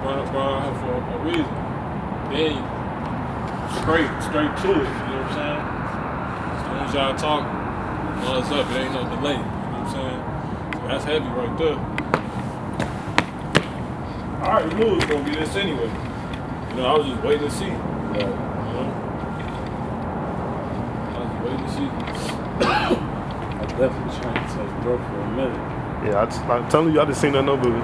brought out here for a reason. Then straight to it, you know what I'm saying? As soon as y'all talk, what's up, it ain't no delay, you know what I'm saying? So that's heavy right there. I already knew it was gonna be this anyway. You know, I was just waiting to see. You know? I was just waiting to see. I definitely trying to touch bro for a minute. Yeah, I'm telling you, I just seen that number. It was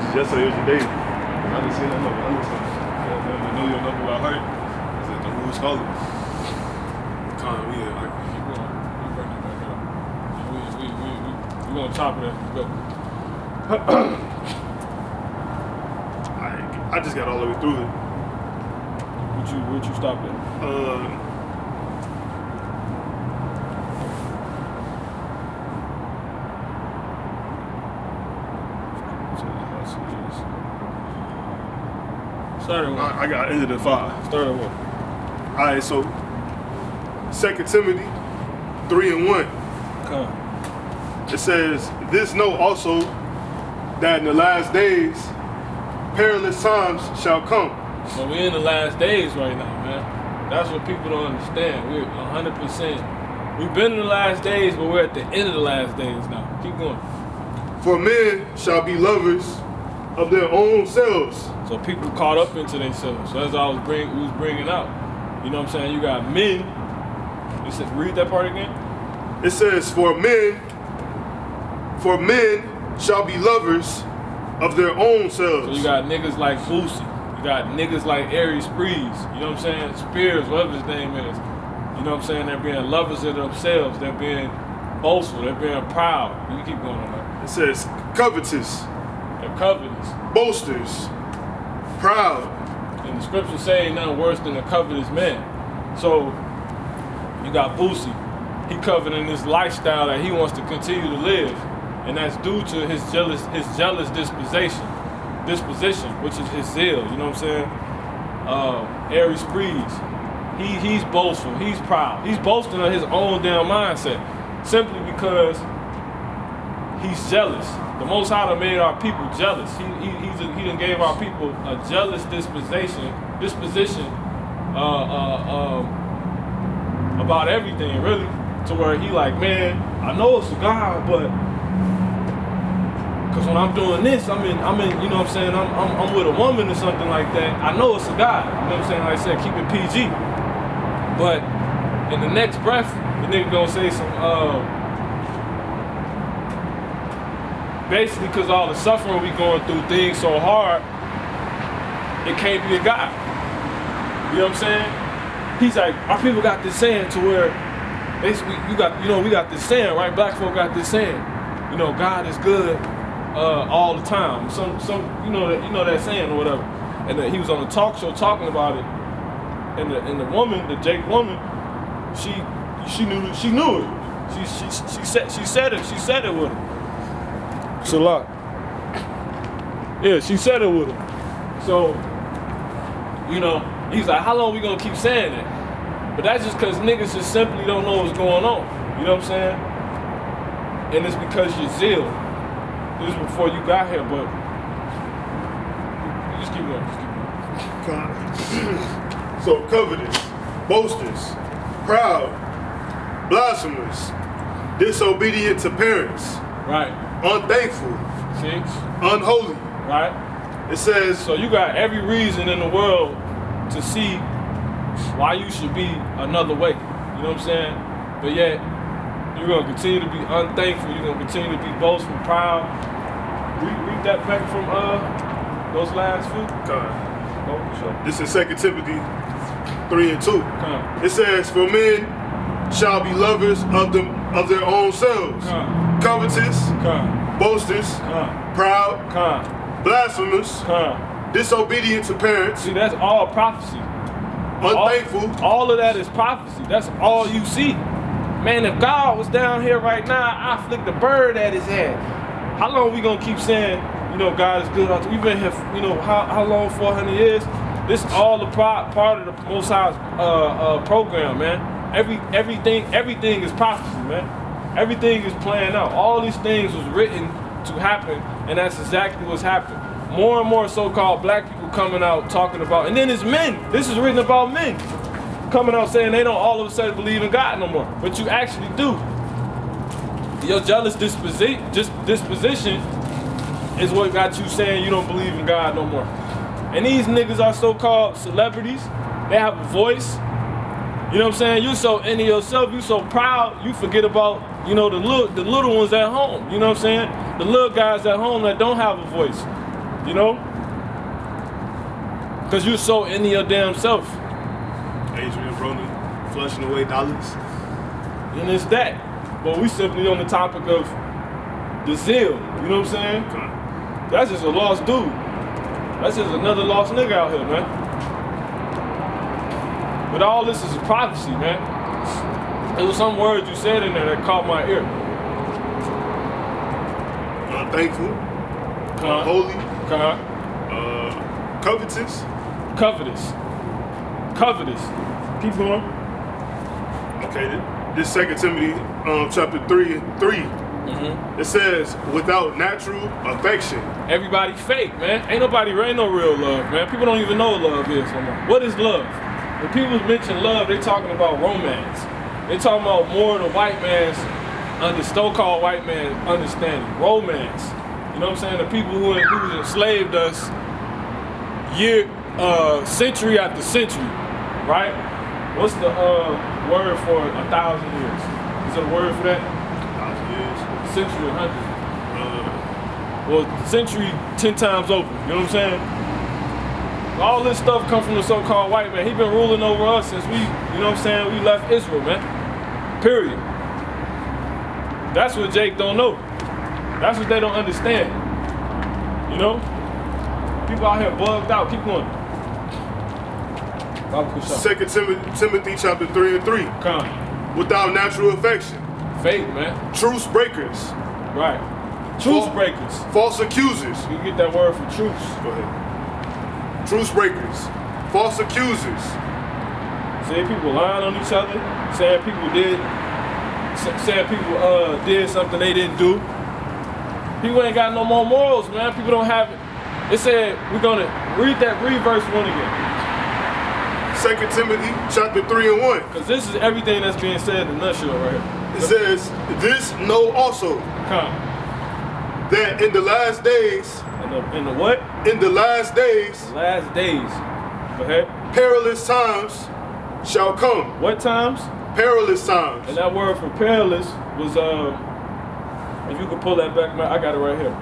just yesterday, it was your day. I just seen that number. I know your number by heart. I said, know who was calling. We bring that back up. We gonna chop it as we go. I just got all the way through it. What you stop at? I ended at 5. Start at what? All right, so 2 Timothy 3:1. Come. It says, "This know also that in the last days perilous times shall come." So we're in the last days right now, man. That's what people don't understand. We're 100%. We've been in the last days, but we're at the end of the last days now. Keep going. "For men shall be lovers of their own selves." So people caught up into themselves. So as I was bringing out, you know what I'm saying? You got men. You said, read that part again. It says, "For men shall be lovers of their own selves." So you got niggas like Boosie. You got niggas like Aries Sprees. You know what I'm saying? Spears, whatever his name is. You know what I'm saying? They're being lovers of themselves. They're being boastful. They're being proud. You keep going on that. It says, "Covetous." They're covetous. "Boasters." "Proud." And the scriptures say ain't nothing worse than a covetous man. So you got Boosie. He coveting this lifestyle that he wants to continue to live, and that's due to his jealous disposition, which is his zeal. You know what I'm saying? Aries Sprees. He's boastful. He's proud. He's boasting of his own damn mindset, simply because he's jealous. The Most High done made our people jealous. He done gave our people a jealous disposition about everything, really, to where he like, man, I know it's a God, but because when I'm doing this, I'm in, you know what I'm saying, I'm with a woman or something like that. I know it's a God. You know what I'm saying? Like I said, keep it PG. But in the next breath, the nigga gonna say some, basically, because all the suffering we going through, things so hard, it can't be a God. You know what I'm saying? He's like, our people got this saying to where, basically, we got this saying, right? Black folk got this saying, you know, God is good all the time. Some, you know that saying or whatever. And he was on a talk show talking about it, and the woman, the Jake woman, she knew it. She said it with him. Salat. Yeah, she said it with him. So, you know, he's like, how long we gonna keep saying that? But that's just because niggas just simply don't know what's going on. You know what I'm saying? And it's because your zeal. This is before you got here, but just keep going. So covetous, boasters, proud, blasphemous, disobedient to parents. Right. Unthankful. See? Unholy. Right? It says, so you got every reason in the world to see why you should be another way. You know what I'm saying? But yet, you're going to continue to be unthankful. You're going to continue to be boastful, proud. Read that back from those last few. Oh, sure. This is 2 Timothy 3:2. It says, "For men shall be lovers of their own selves, covetous, boasters, proud, blasphemous, disobedient to parents." See, that's all prophecy. Unthankful. All of that is prophecy. That's all you see. Man, if God was down here right now, I'd flick the bird at his head. How long we gonna keep saying, you know, God is good? We've been here, you know, how long? 400 years? This is all the part of the Most High's program, man. Everything is prophecy, man. Everything is playing out. All these things was written to happen, and that's exactly what's happened. more and more so-called black people coming out talking about, and then it's men. This is written about men coming out saying they don't all of a sudden believe in God no more, but you actually do. Your jealous disposition is what got you saying you don't believe in God no more. And these niggas are so-called celebrities. They have a voice. You know what I'm saying? You so into yourself, you so proud, you forget about, you know, the little ones at home. You know what I'm saying? The little guys at home that don't have a voice. You know? Because you're so into your damn self. Adrian Ronan flushing away dollars. And it's that. But we simply on the topic of the zeal. You know what I'm saying? That's just a lost dude. That's just another lost nigga out here, man. But all this is a prophecy, man. There was some words you said in there that caught my ear. Unthankful. Unholy. Covetous. Covetous. Keep going. Okay, this 2 Timothy chapter 3:3. It says, without natural affection. Everybody fake, man. Ain't no real love, man. People don't even know what love is no more. What is love? When people mention love, they talking about romance. They talking about more the white man's, so-called white man understanding. Romance. You know what I'm saying? The people who enslaved us century after century, right? What's the word for 1,000 years? Is there a word for that? 1,000 years. Century, 100. Well, century 10 times over. You know what I'm saying? All this stuff comes from the so-called white man. He been ruling over us since we, you know what I'm saying, we left Israel, man. Period. That's what Jake don't know. That's what they don't understand. You know? People out here bugged out. Keep going. 2 Timothy chapter 3:3. Come. Without natural affection. Faith, man. Truce breakers. Right. Truce breakers. False accusers. You get that word for truce. Go ahead. Truce breakers. False accusers. Saying people lying on each other. Saying people did something they didn't do. People ain't got no more morals, man. People don't have it. It said, we're gonna read verse 1 again. 2 Timothy chapter 3:1. Because this is everything that's being said in a nutshell right here. It says, this know also. That in the last days. In the what? In the last days. Last days. Go ahead. Perilous times shall come. What times? Perilous times. And that word for perilous was, if you could pull that back, I got it right here.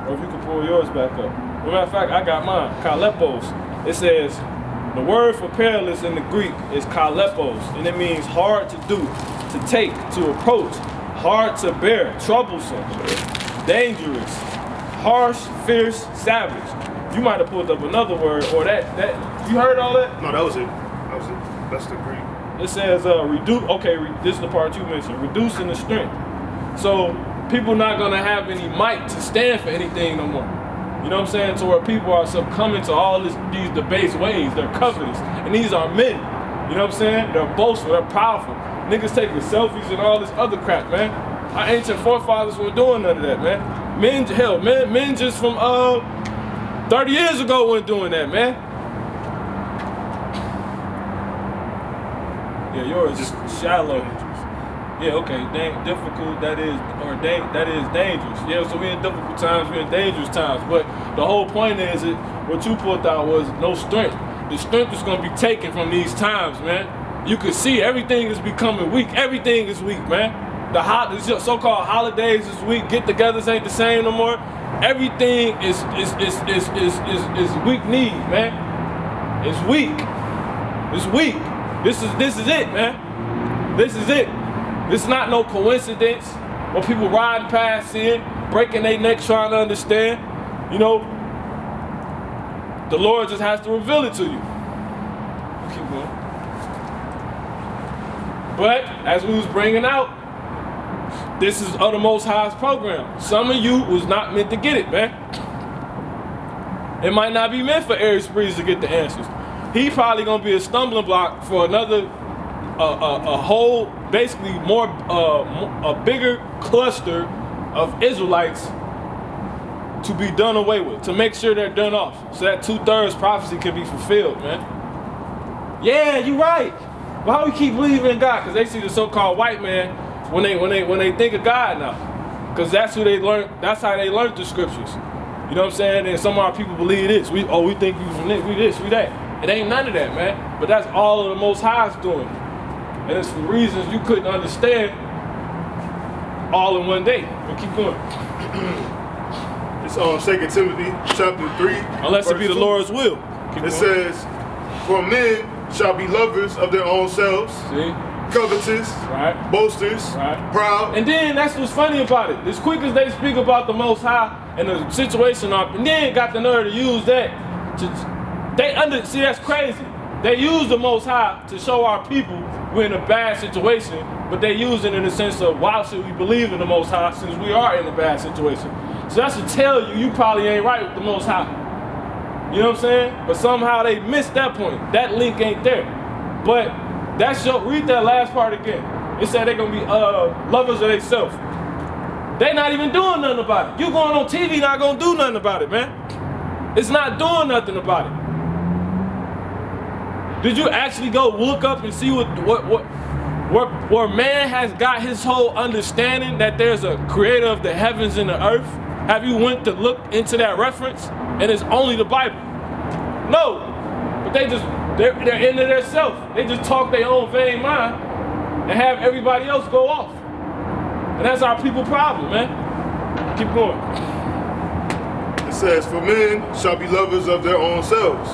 Or if you could pull yours back up. As a matter of fact, I got mine. Kalepos. It says, the word for perilous in the Greek is kalepos, and it means hard to do, to take, to approach, hard to bear, troublesome, dangerous, harsh, fierce, savage. You might have pulled up another word, or that you heard all that? No, that was it. That's the Greek. It says reduce. Okay, this is the part you mentioned. Reducing the strength. So people not gonna have any might to stand for anything no more. You know what I'm saying? To where people are succumbing to all these debased ways. They're covetous, and these are men. You know what I'm saying? They're boastful. They're powerful. Niggas taking selfies and all this other crap, man. Our ancient forefathers weren't doing none of that, man. Men just from 30 years ago weren't doing that, man. Yeah, yours is shallow. Yeah, okay, difficult, that is dangerous. Yeah, so we're in difficult times, we're in dangerous times. But the whole point is, what you pulled out was no strength. The strength is going to be taken from these times, man. You can see everything is becoming weak. Everything is weak, man. The so-called holidays is weak. Get-togethers ain't the same no more. Everything is weak-kneed, man. It's weak. It's weak. This is it, man. This is it. This is not no coincidence. When people riding past in, breaking their neck trying to understand, you know, the Lord just has to reveal it to you. Keep going. But as we was bringing out, this is of the Most High's program. Some of you was not meant to get it, man. It might not be meant for Aries Breeze to get the answers. He probably gonna be a stumbling block for another, a whole, basically a bigger cluster of Israelites to be done away with, to make sure they're done off, so that 2/3 prophecy can be fulfilled, man. Yeah, you're right. Why we keep believing in God? Because they see the so-called white man when they think of God now. Because that's who they learn. That's how they learned the scriptures. You know what I'm saying? And some of our people believe this. We think you from this, we this, we that. It ain't none of that, man. But that's all of the Most High's doing. And it's for reasons you couldn't understand all in one day. But keep going. It's on 2 Timothy chapter 3. Unless it be the 2. Lord's will. It says, for men shall be lovers of their own selves, See? covetous, Right. boasters, Right. proud. And then that's what's funny about it. As quick as they speak about the Most High and the situation up, and then got the nerve to use that to see, that's crazy. They use the Most High to show our people we're in a bad situation, but they use it in the sense of why should we believe in the Most High since we are in a bad situation. So that should tell you probably ain't right with the Most High. You know what I'm saying? But somehow they missed that point. That link ain't there. But read that last part again. It said they're gonna be lovers of themselves. They not even doing nothing about it. You going on TV not gonna do nothing about it, man. It's not doing nothing about it. Did you actually go look up and see where man has got his whole understanding that there's a creator of the heavens and the earth? Have you went to look into that reference? And it's only the Bible. No, but they're into their self. They just talk their own vain mind and have everybody else go off. And that's our people problem, man. Keep going. It says, for men shall be lovers of their own selves,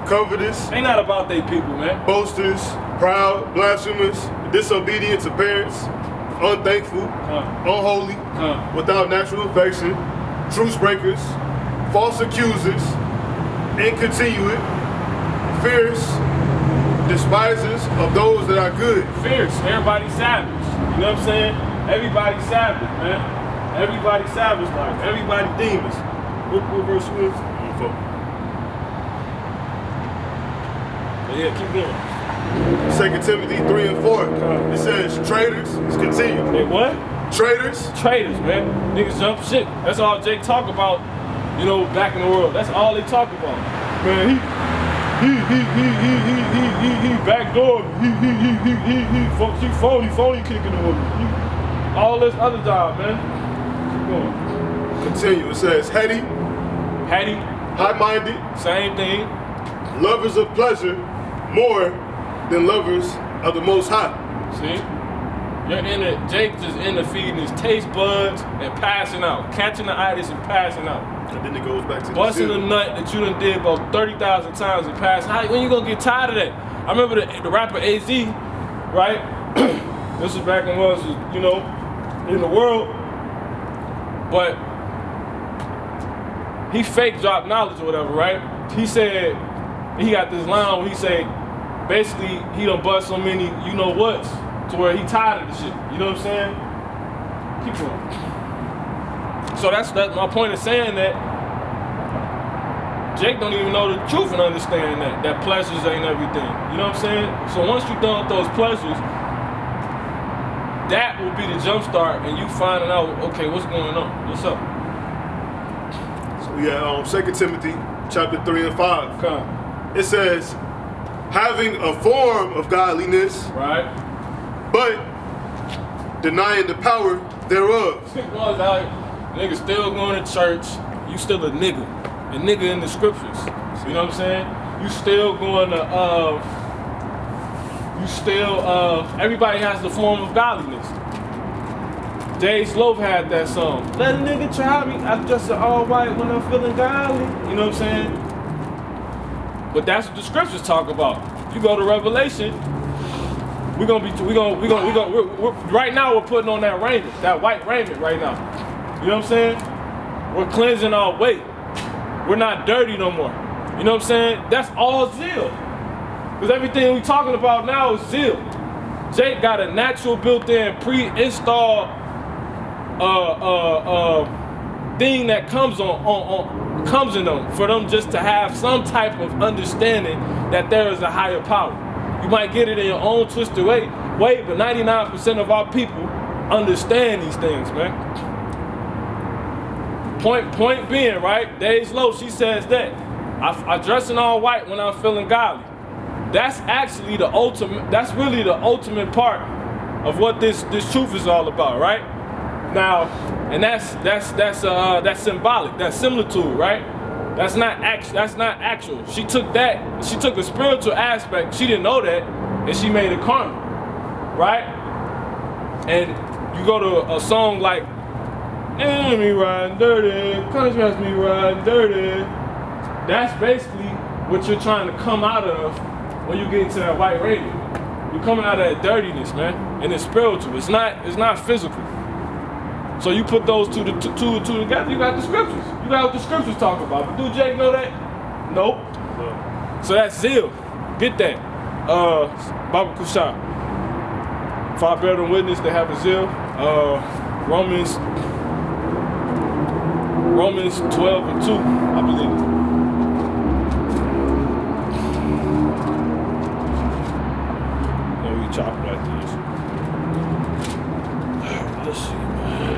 covetous, Ain't not about they people, man. boasters, proud, blasphemous, disobedient to parents, unthankful, unholy, without natural affection, truce breakers, false accusers, incontinent, fierce, despisers of those that are good. Fierce. Everybody's savage. You know what I'm saying? Everybody's savage, man. Everybody's savage like. Everybody demons. What verse was? Yeah, keep going. 2 Timothy 3 and 4. It says traitors. Let's continue. Hey, what? Traitors. Traitors, man. Niggas jump shit. That's all Jake talk about, you know, back in the world. That's all they talk about. Man, he backdoor. He phony kicking the woman. All this other job, man. Keep going. Continue. It says heady, high-minded, Same thing. lovers of pleasure more than lovers of the Most High. See? Jake just into feeding his taste buds and passing out. Catching the itis and passing out. And then it goes back to Busting the a nut that you done did about 30,000 times and passing out. When you gonna get tired of that? I remember the rapper AZ, right? This was back when I was, you know, in the world. But he fake dropped knowledge or whatever, right? He said, he got this line where he said, basically, he done bust so many you-know-whats to where he tired of the shit. You know what I'm saying? Keep going. So that's my point of saying that Jake don't even know the truth and understand that pleasures ain't everything. You know what I'm saying? So once you're done with those pleasures, that will be the jump start and you finding out, okay, what's going on? What's up? So we got 2 Timothy chapter 3 and 5. Come. It says, having a form of godliness, Right? but denying the power thereof. Nigga still going to church, you still a nigga. A nigga in the scriptures. You know what I'm saying? You still going to, everybody has the form of godliness. Jay Slope had that song. Let a nigga try me, I'm just all white when I'm feeling godly. You know what I'm saying? But that's what the scriptures talk about. You go to Revelation, right now we're putting on that raiment, that white raiment right now. You know what I'm saying? We're cleansing our weight. We're not dirty no more. You know what I'm saying? That's all zeal. Because everything we talking about now is zeal. Jake got a natural built-in pre-installed thing that comes comes in them for them just to have some type of understanding that there is a higher power. You might get it in your own twisted way, but 99% of our people understand these things, man. Point being, right? Days low, she says that. I dress in all white when I'm feeling godly. That's actually the ultimate, that's really the ultimate part of what this truth is all about, right? Now, and that's symbolic, that's similitude, right? That's not actual. She took a spiritual aspect, she didn't know that, and she made it carnal, right? And you go to a song like, me riding dirty, contrast me riding dirty. That's basically what you're trying to come out of when you get into that white radio. You're coming out of that dirtiness, man, and it's spiritual. It's not physical. So you put those two together, you got the scriptures. You got what the scriptures talk about. But do Jake know that? Nope. So that's zeal. Get that. Baba Kusha. If I bear them witness, they have a zeal. Romans 12:2, I believe. Chop like this. Let's see, man.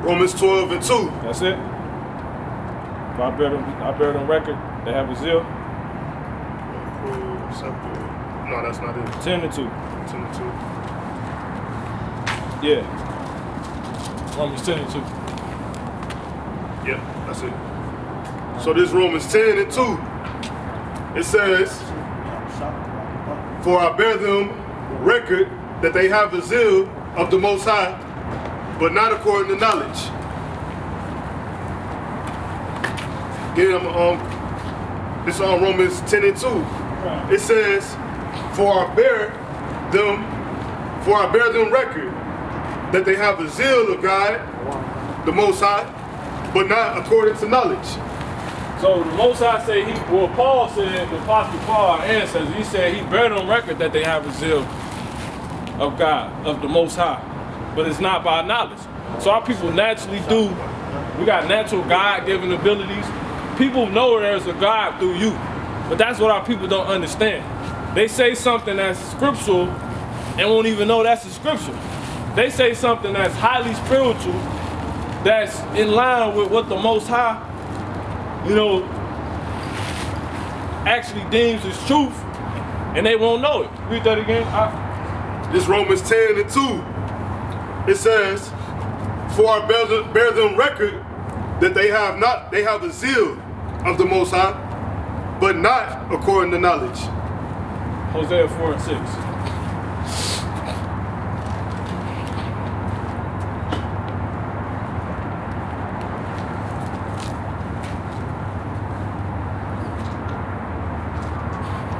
Romans 12:2. That's it. If I bear them record, they have a zeal. No, that's not it. 10:2. 10:2. Yeah. Romans 10:2. Yeah, that's it. So this Romans 10:2, it says, for I bear them record that they have a zeal of the Most High, but not according to knowledge. Again, this is on Romans 10:2. It says, for I bear them record that they have a zeal of God, the Most High, but not according to knowledge. So the Most High say Paul said, the Apostle Paul, our ancestor, he said he bear on record that they have a zeal of God, of the Most High. But it's not by knowledge. So our people naturally do, we got natural God-given abilities. People know there's a God through you. But that's what our people don't understand. They say something that's scriptural and won't even know that's a scripture. They say something that's highly spiritual, that's in line with what the Most High, actually deems as truth, and they won't know it. Read that again. This Romans 10:2. It says, for I bear them record that they have a zeal of the Most High, but not according to knowledge. Hosea 4:6.